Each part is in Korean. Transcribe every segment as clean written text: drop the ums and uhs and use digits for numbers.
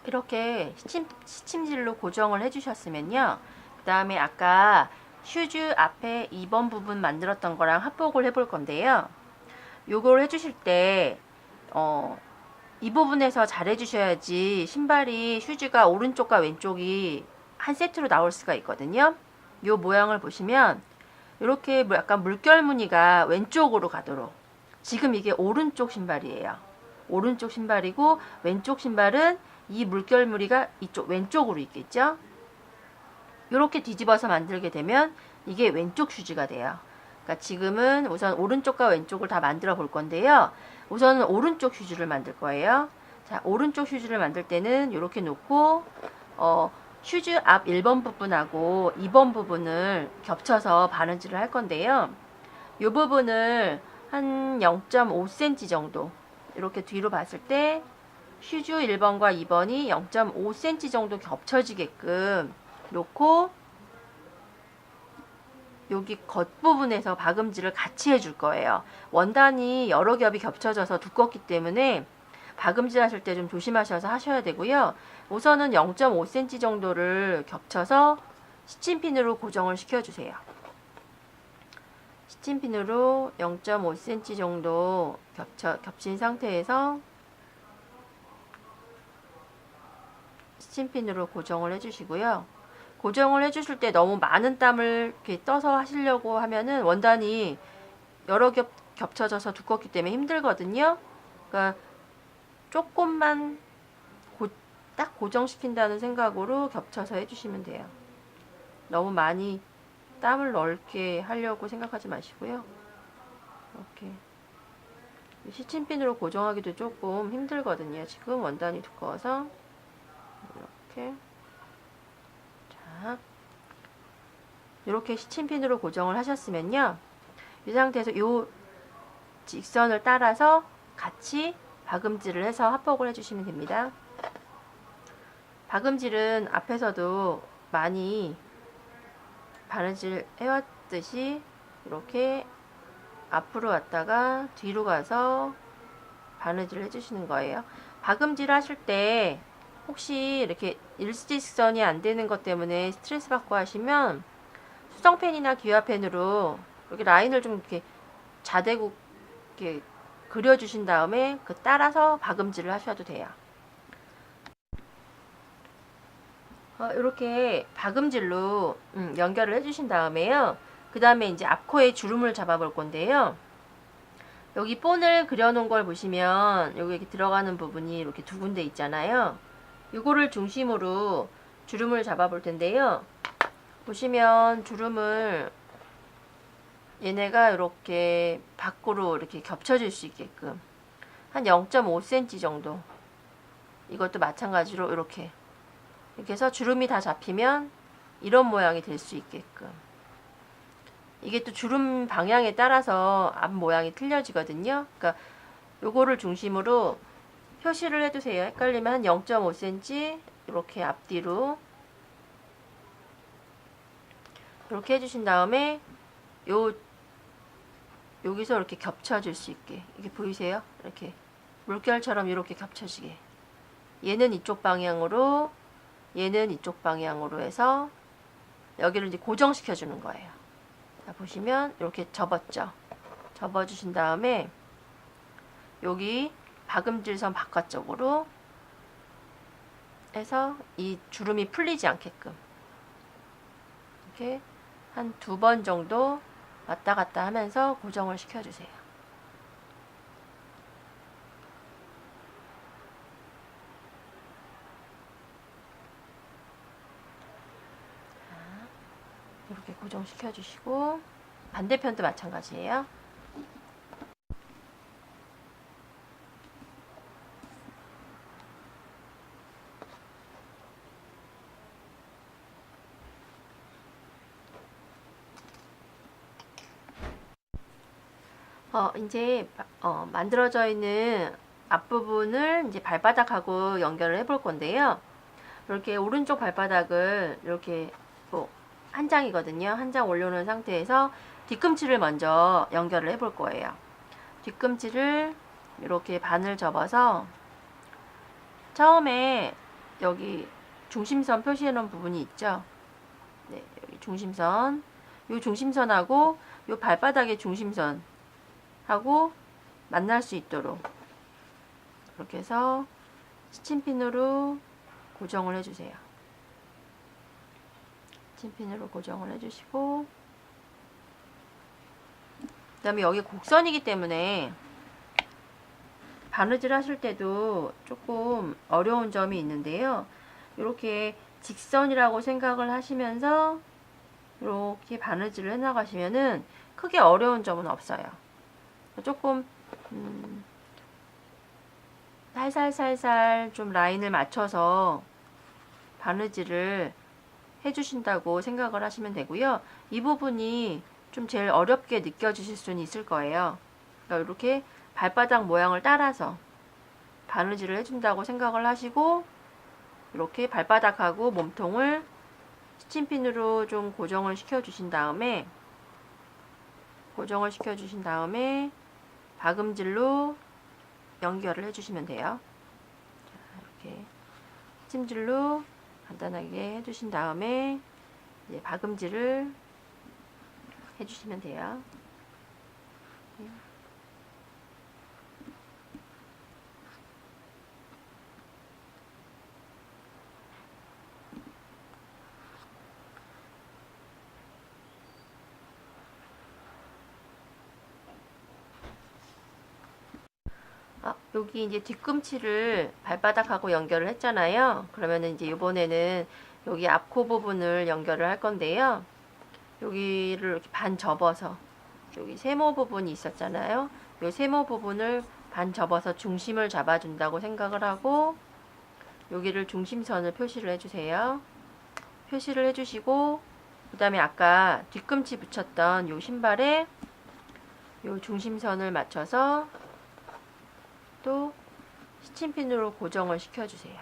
이렇게 시침질로 고정을 해주셨으면요. 그 다음에 아까 슈즈 앞에 2번 부분 만들었던 거랑 합복을 해볼 건데요. 요걸 해주실 때 이 부분에서 잘 해주셔야지 신발이 슈즈가 오른쪽과 왼쪽이 한 세트로 나올 수가 있거든요. 요 모양을 보시면 이렇게 약간 물결 무늬가 왼쪽으로 가도록, 지금 이게 오른쪽 신발이에요. 오른쪽 신발이고 왼쪽 신발은 이 물결 무늬가 이쪽 왼쪽으로 있겠죠. 이렇게 뒤집어서 만들게 되면 이게 왼쪽 슈즈가 돼요. 그러니까 지금은 우선 오른쪽과 왼쪽을 다 만들어 볼 건데요. 우선은 오른쪽 슈즈를 만들 거예요. 자, 오른쪽 슈즈를 만들 때는 이렇게 놓고 슈즈 앞 1번 부분하고 2번 부분을 겹쳐서 바느질을 할 건데요. 이 부분을 한 0.5cm 정도 이렇게 뒤로 봤을 때 슈즈 1번과 2번이 0.5cm 정도 겹쳐지게끔 놓고 여기 겉부분에서 박음질을 같이 해줄 거예요. 원단이 여러 겹이 겹쳐져서 두껍기 때문에 박음질 하실 때 좀 조심하셔서 하셔야 되고요. 우선은 0.5cm 정도를 겹쳐서 스친핀으로 고정을 시켜주세요. 스친핀으로 0.5cm 정도 겹친 상태에서 스친핀으로 고정을 해주시고요. 고정을 해주실 때 너무 많은 땀을 이렇게 떠서 하시려고 하면은 원단이 여러 겹 겹쳐져서 두껍기 때문에 힘들거든요. 그러니까 조금만 딱 고정시킨다는 생각으로 겹쳐서 해주시면 돼요. 너무 많이 땀을 넓게 하려고 생각하지 마시고요. 이렇게 시침핀으로 고정하기도 조금 힘들거든요. 지금 원단이 두꺼워서 이렇게, 자, 이렇게 시침핀으로 고정을 하셨으면요, 이 상태에서 이 직선을 따라서 같이 박음질을 해서 합복을 해주시면 됩니다. 박음질은 앞에서도 많이 바느질 해왔듯이 이렇게 앞으로 왔다가 뒤로 가서 바느질을 해주시는 거예요. 박음질 하실 때 혹시 이렇게 일직선이 안 되는 것 때문에 스트레스 받고 하시면 수정펜이나 기와펜으로 이렇게 라인을 좀 이렇게 자대고 이렇게 그려주신 다음에 그 따라서 박음질을 하셔도 돼요. 이렇게 박음질로 연결을 해주신 다음에요. 그 다음에 이제 앞코에 주름을 잡아볼 건데요. 여기 본을 그려놓은 걸 보시면 여기 이렇게 들어가는 부분이 이렇게 두 군데 있잖아요. 이거를 중심으로 주름을 잡아볼 텐데요. 보시면 주름을 얘네가 이렇게 밖으로 이렇게 겹쳐질 수 있게끔 한 0.5cm 정도, 이것도 마찬가지로 이렇게 해서 주름이 다 잡히면 이런 모양이 될 수 있게끔. 이게 또 주름 방향에 따라서 앞 모양이 틀려지거든요. 그러니까 요거를 중심으로 표시를 해두세요. 헷갈리면 한 0.5cm 이렇게 앞뒤로 이렇게 해주신 다음에 여기서 이렇게 겹쳐질 수 있게, 이게 보이세요? 이렇게 물결처럼 이렇게 겹쳐지게, 얘는 이쪽 방향으로 얘는 이쪽 방향으로 해서 여기를 이제 고정시켜 주는 거예요. 자, 보시면 이렇게 접었죠. 접어주신 다음에 여기 박음질선 바깥쪽으로 해서 이 주름이 풀리지 않게끔 이렇게 한 2번 정도 왔다 갔다 하면서 고정을 시켜주세요. 이렇게 고정시켜 주시고 반대편도 마찬가지예요. 이제 만들어져 있는 앞부분을 이제 발바닥하고 연결을 해볼 건데요. 이렇게 오른쪽 발바닥을 이렇게 한 장이거든요. 한 장 올려놓은 상태에서 뒤꿈치를 먼저 연결을 해볼 거예요. 뒤꿈치를 이렇게 반을 접어서 처음에 여기 중심선 표시해 놓은 부분이 있죠. 네, 여기 중심선. 요 중심선하고 요 발바닥의 중심선하고 만날 수 있도록 이렇게 해서 스친핀으로 고정을 해주세요. 스친핀으로 고정을 해주시고, 그 다음에 여기 곡선이기 때문에 바느질 하실 때도 조금 어려운 점이 있는데요. 이렇게 직선이라고 생각을 하시면서 이렇게 바느질을 해 나가시면은 크게 어려운 점은 없어요. 조금 살살살살 좀 라인을 맞춰서 바느질을 해주신다고 생각을 하시면 되고요. 이 부분이 좀 제일 어렵게 느껴지실 수는 있을 거예요. 그러니까 이렇게 발바닥 모양을 따라서 바느질을 해준다고 생각을 하시고, 이렇게 발바닥하고 몸통을 스친핀으로 좀 고정을 시켜주신 다음에 박음질로 연결을 해주시면 돼요. 이렇게 스팀질로 간단하게 해주신 다음에 이제 박음질을 해주시면 돼요. 여기 이제 뒤꿈치를 발바닥하고 연결을 했잖아요. 그러면은 이제 이번에는 여기 앞코 부분을 연결을 할 건데요. 여기를 이렇게 반 접어서, 여기 세모 부분이 있었잖아요. 이 세모 부분을 반 접어서 중심을 잡아준다고 생각을 하고, 여기를 중심선을 표시를 해주세요. 표시를 해주시고, 그 다음에 아까 뒤꿈치 붙였던 이 신발에 이 중심선을 맞춰서 또 스친핀으로 고정을 시켜주세요.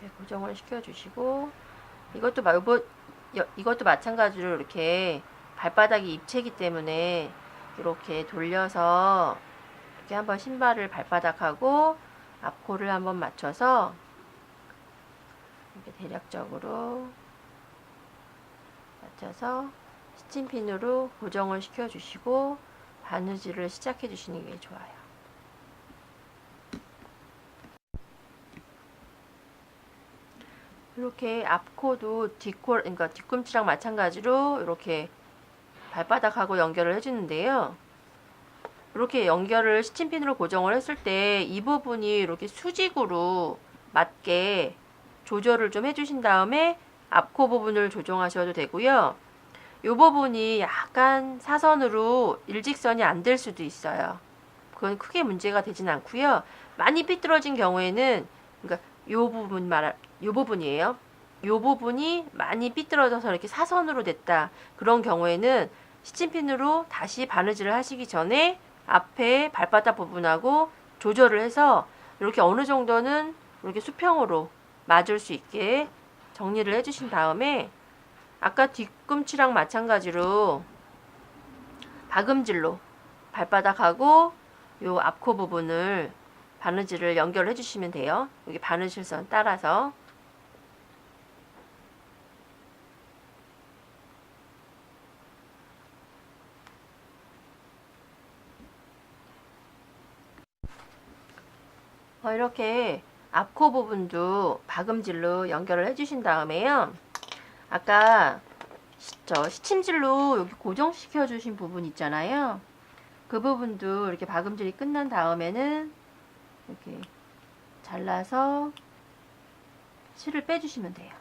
이렇게 고정을 시켜주시고, 이것도 마찬가지로 이렇게 발바닥이 입체이기 때문에 이렇게 돌려서 이렇게 한번 신발을 발바닥하고 앞코를 한번 맞춰서 이렇게 대략적으로 맞춰서 스친핀으로 고정을 시켜주시고 바느질을 시작해 주시는 게 좋아요. 이렇게 앞코도 그러니까 뒤꿈치랑 마찬가지로 이렇게 발바닥하고 연결을 해주는데요. 이렇게 연결을 스친핀으로 고정을 했을 때 이 부분이 이렇게 수직으로 맞게 조절을 좀 해주신 다음에 앞코 부분을 조정하셔도 되고요. 이 부분이 약간 사선으로 일직선이 안 될 수도 있어요. 그건 크게 문제가 되진 않고요. 많이 삐뚤어진 경우에는, 그러니까 이 부분이에요. 이 부분이 많이 삐뚤어져서 이렇게 사선으로 됐다. 그런 경우에는 스친핀으로 다시 바느질을 하시기 전에 앞에 발바닥 부분하고 조절을 해서 이렇게 어느 정도는 이렇게 수평으로 맞을 수 있게 정리를 해주신 다음에 아까 뒤꿈치랑 마찬가지로 박음질로 발바닥하고 요 앞코 부분을 바느질을 연결해 주시면 돼요. 여기 바느질선 따라서. 이렇게 앞코 부분도 박음질로 연결을 해주신 다음에요. 아까 시침질로 여기 고정시켜 주신 부분 있잖아요. 그 부분도 이렇게 박음질이 끝난 다음에는 이렇게 잘라서 실을 빼주시면 돼요.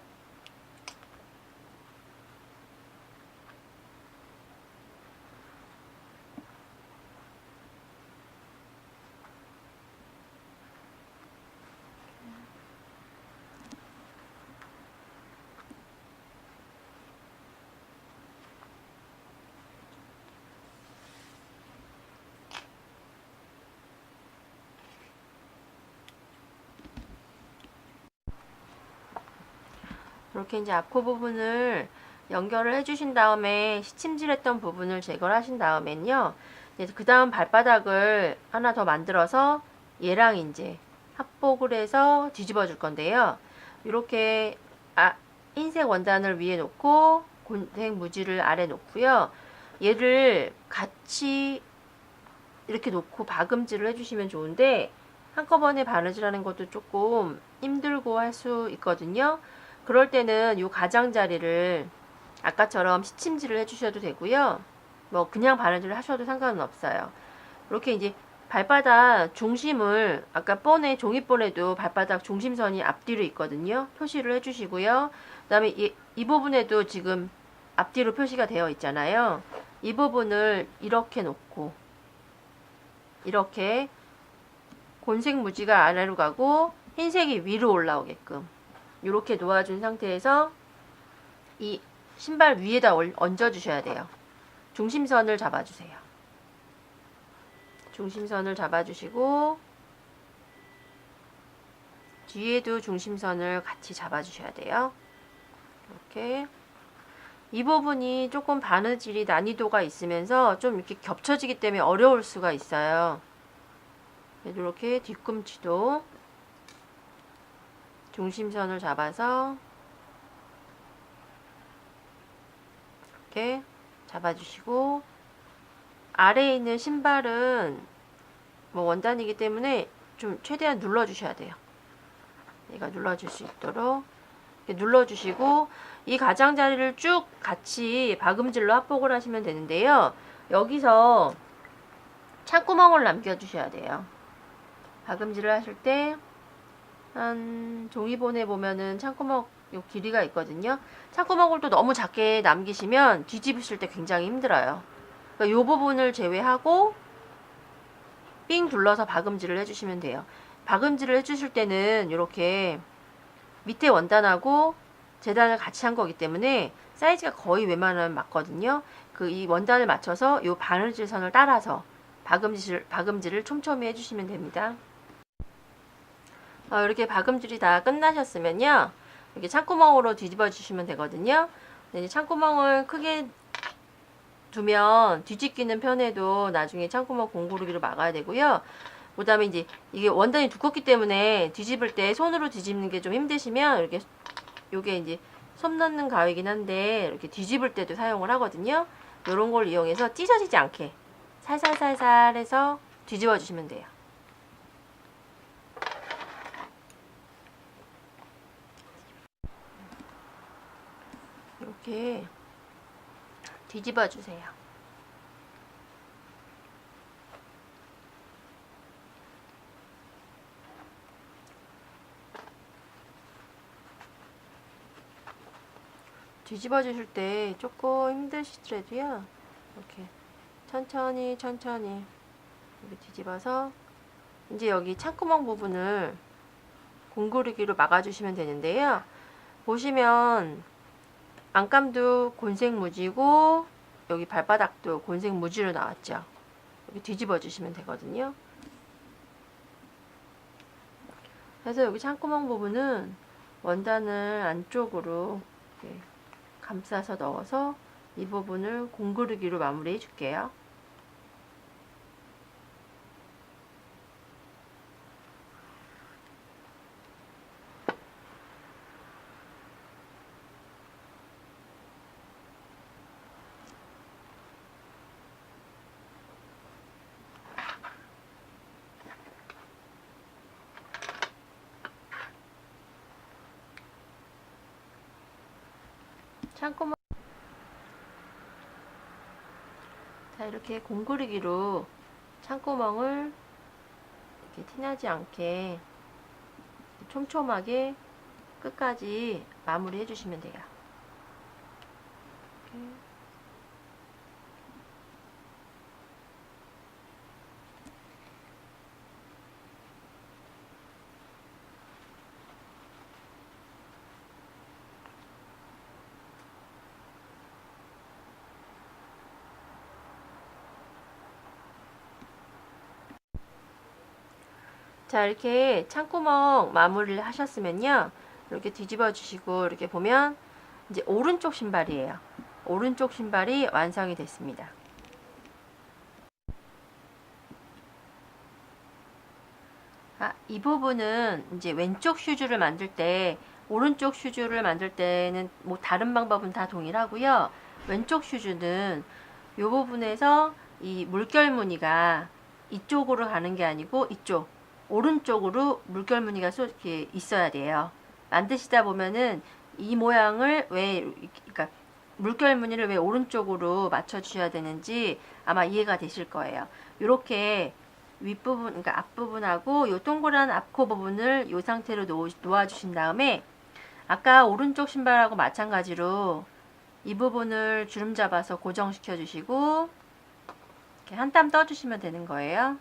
이렇게 이제 앞코 부분을 연결을 해주신 다음에 시침질했던 부분을 제거를 하신 다음엔요. 그 다음 발바닥을 하나 더 만들어서 얘랑 이제 합복을 해서 뒤집어 줄 건데요. 이렇게 흰색 원단을 위에 놓고 곤색 무지를 아래 놓고요. 얘를 같이 이렇게 놓고 박음질을 해주시면 좋은데 한꺼번에 바느질하는 것도 조금 힘들고 할 수 있거든요. 그럴 때는 이 가장자리를 아까처럼 시침질을 해주셔도 되고요. 뭐 그냥 바느질을 하셔도 상관은 없어요. 이렇게 이제 발바닥 중심을 아까 본에 종이본에도 발바닥 중심선이 앞뒤로 있거든요. 표시를 해주시고요. 그 다음에 이 부분에도 지금 앞뒤로 표시가 되어 있잖아요. 이 부분을 이렇게 놓고 이렇게 곤색 무지가 아래로 가고 흰색이 위로 올라오게끔 이렇게 놓아준 상태에서 이 신발 위에다 얹어 주셔야 돼요. 중심선을 잡아주세요. 중심선을 잡아주시고 뒤에도 중심선을 같이 잡아주셔야 돼요. 이렇게 이 부분이 조금 바느질이 난이도가 있으면서 좀 이렇게 겹쳐지기 때문에 어려울 수가 있어요. 이렇게 뒤꿈치도 중심선을 잡아서 이렇게 잡아주시고 아래에 있는 신발은 뭐 원단이기 때문에 좀 최대한 눌러주셔야 돼요. 얘가 눌러줄 수 있도록 이렇게 눌러주시고 이 가장자리를 쭉 같이 박음질로 합복을 하시면 되는데요. 여기서 창구멍을 남겨주셔야 돼요. 박음질을 하실 때 한 종이본에 보면은 창구멍 요 길이가 있거든요. 창구멍을 또 너무 작게 남기시면 뒤집으실 때 굉장히 힘들어요. 그러니까 요 부분을 제외하고 삥 둘러서 박음질을 해주시면 돼요. 박음질을 해주실 때는 이렇게 밑에 원단하고 재단을 같이 한 거기 때문에 사이즈가 거의 웬만하면 맞거든요. 이 원단을 맞춰서 요 바느질 선을 따라서 박음질을 촘촘히 해주시면 됩니다. 이렇게 박음질이 다 끝나셨으면요. 이렇게 창구멍으로 뒤집어 주시면 되거든요. 이제 창구멍을 크게 두면 뒤집기는 편해도 나중에 창구멍 공구르기로 막아야 되고요. 그 다음에 이제 이게 원단이 두껍기 때문에 뒤집을 때 손으로 뒤집는 게 좀 힘드시면 이렇게 요게 이제 솜 넣는 가위긴 한데 이렇게 뒤집을 때도 사용을 하거든요. 요런 걸 이용해서 찢어지지 않게 살살살살 해서 뒤집어 주시면 돼요. 이렇게 뒤집어 주세요. 뒤집어 주실 때 조금 힘드시더라도요. 이렇게 천천히 이렇게 뒤집어서 이제 여기 창구멍 부분을 공구르기로 막아주시면 되는데요. 보시면 안감도 곤색 무지고 여기 발바닥도 곤색 무지로 나왔죠. 여기 뒤집어 주시면 되거든요. 그래서 여기 창구멍 부분은 원단을 안쪽으로 이렇게 감싸서 넣어서 이 부분을 공구르기로 마무리해 줄게요. 창구멍 자 이렇게 공구르기로 창구멍을 이렇게 티나지 않게 촘촘하게 끝까지 마무리 해주시면 돼요. 이렇게. 자 이렇게 창구멍 마무리를 하셨으면요. 이렇게 뒤집어 주시고 이렇게 보면 이제 오른쪽 신발이에요. 오른쪽 신발이 완성이 됐습니다. 이 부분은 이제 왼쪽 슈즈를 만들 때, 오른쪽 슈즈를 만들 때는 뭐 다른 방법은 다 동일하고요. 왼쪽 슈즈는 이 부분에서 이 물결 무늬가 이쪽으로 가는 게 아니고 이쪽 오른쪽으로 물결 무늬가 이렇게 있어야 돼요. 만드시다 보면은 이 모양을 그러니까 물결 무늬를 왜 오른쪽으로 맞춰 주셔야 되는지 아마 이해가 되실 거예요. 이렇게 윗부분, 그러니까 앞부분하고 이 동그란 앞코 부분을 이 상태로 놓아주신 다음에 아까 오른쪽 신발하고 마찬가지로 이 부분을 주름 잡아서 고정시켜 주시고 이렇게 한 땀 떠주시면 되는 거예요.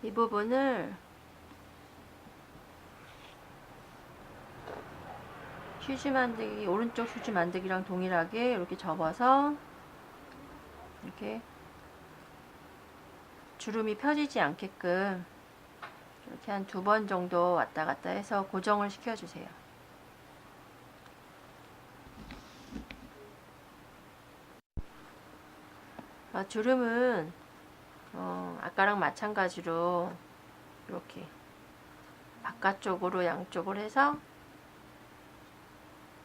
이 부분을 슈즈 만들기, 오른쪽 슈즈 만들기랑 동일하게 이렇게 접어서 이렇게 주름이 펴지지 않게끔 이렇게 한 2번 정도 왔다 갔다 해서 고정을 시켜주세요. 주름은 아까랑 마찬가지로 이렇게 바깥쪽으로 양쪽을 해서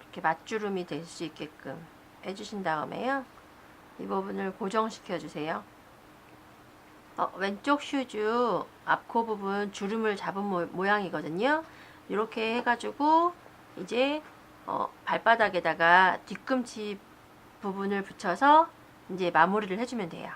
이렇게 맞주름이 될 수 있게끔 해주신 다음에요. 이 부분을 고정시켜 주세요. 왼쪽 슈즈 앞코 부분 주름을 잡은 모양이거든요. 이렇게 해가지고 이제 발바닥에다가 뒤꿈치 부분을 붙여서 이제 마무리를 해주면 돼요.